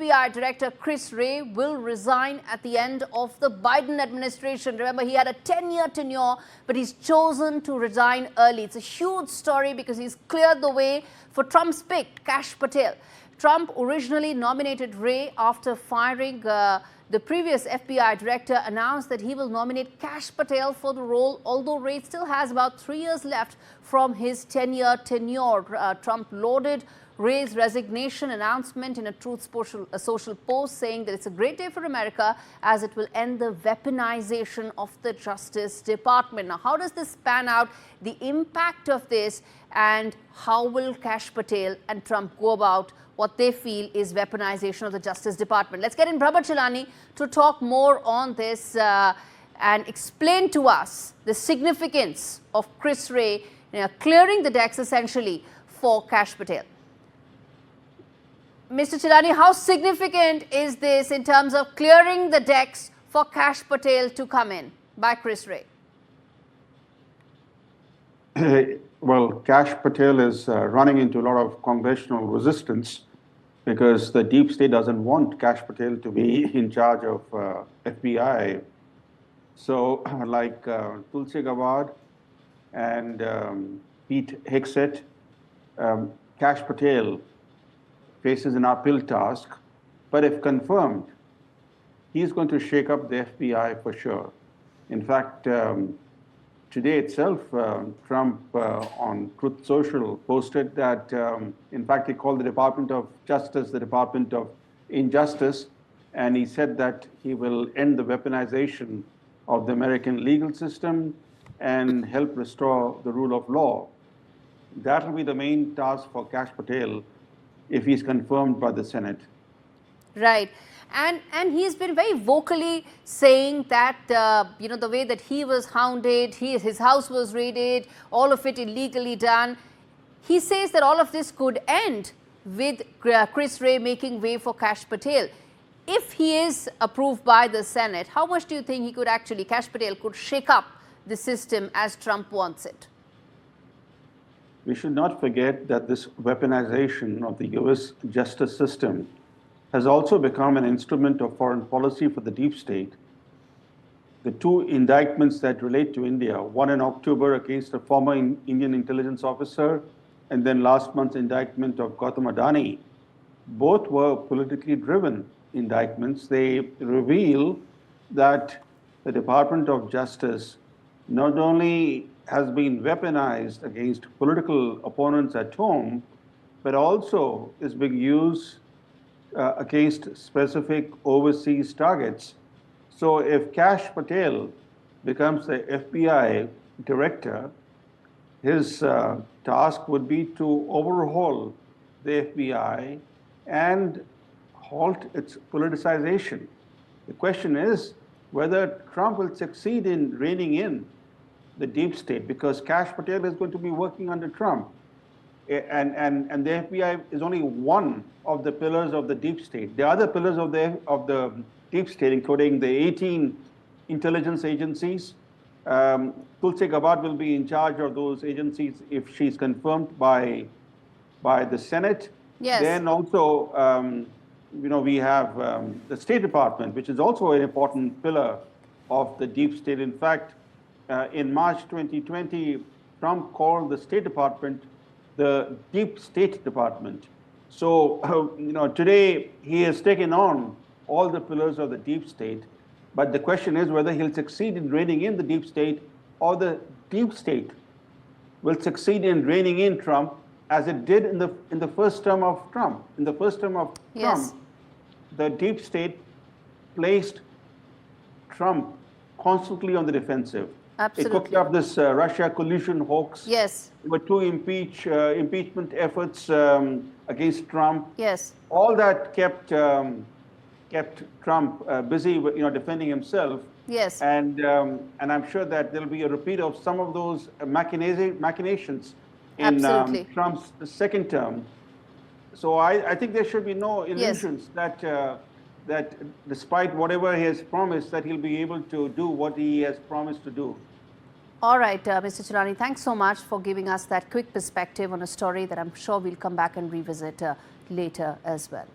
FBI Director Chris Wray will resign at the end of the Biden administration. Remember, he had a 10-year tenure, but he's chosen to resign early. It's a huge story because he's cleared the way for Trump's pick, Kash Patel. Trump originally nominated Wray after firing the previous FBI director, announced that he will nominate Kash Patel for the role, although Wray still has about 3 years left from his 10-year tenure. Trump lauded Wray's resignation announcement in a Truth social post, saying that it's a great day for America as it will end the weaponization of the Justice Department. Now, how does this pan out, the impact of this, and how will Kash Patel and Trump go about what they feel is weaponization of the Justice Department? Let's get in Brahma Chellaney to talk more on this and explain to us the significance of Chris Wray clearing the decks essentially for Kash Patel. Mr. Chellaney, how significant is this in terms of clearing the decks for Kash Patel to come in by Chris Wray? Well, Kash Patel is running into a lot of congressional resistance because the deep state doesn't want Kash Patel to be in charge of FBI. So like Tulsi Gabbard and Pete Hegseth, Kash Patel faces an uphill task, but if confirmed, he's going to shake up the FBI for sure. In fact, today itself, Trump on Truth Social posted that, in fact, he called the Department of Justice the Department of Injustice, and he said that he will end the weaponization of the American legal system and help restore the rule of law. That will be the main task for Kash Patel if he's confirmed by the Senate. Right. And he's been very vocally saying that, the way that he was hounded, his house was raided, all of it illegally done. He says that all of this could end with Chris Wray making way for Kash Patel. If he is approved by the Senate, how much do you think he could actually, Kash Patel could shake up the system as Trump wants it? We should not forget that this weaponization of the US justice system has also become an instrument of foreign policy for the deep state. The two indictments that relate to India, one in October against a former Indian intelligence officer, and then last month's indictment of Gautam Adani, both were politically driven indictments. They reveal that the Department of Justice not only has been weaponized against political opponents at home, but also is being used against specific overseas targets. So if Kash Patel becomes the FBI director, his task would be to overhaul the FBI and halt its politicization. The question is whether Trump will succeed in reining in the deep state, because Kash Patel is going to be working under Trump. And the FBI is only one of the pillars of the deep state. The other pillars of the deep state, including the 18 intelligence agencies, Tulsi Gabbard will be in charge of those agencies if she's confirmed by the Senate. Yes. Then also, we have the State Department, which is also an important pillar of the deep state. In fact, in March 2020, Trump called the State Department the Deep State Department. So, today he has taken on all the pillars of the deep state. But the question is whether he'll succeed in reining in the deep state, or the deep state will succeed in reining in Trump, as it did in the first term of Trump. In the first term of Yes. Trump, the deep state placed Trump constantly on the defensive. Absolutely. It cooked up this Russia collusion hoax. Yes. There were two impeachment efforts against Trump. Yes. All that kept Trump busy, defending himself. Yes. And I'm sure that there'll be a repeat of some of those machinations in Trump's second term. So I think there should be no illusions that despite whatever he has promised, that he'll be able to do what he has promised to do. All right, Mr. Chellaney, thanks so much for giving us that quick perspective on a story that I'm sure we'll come back and revisit later as well.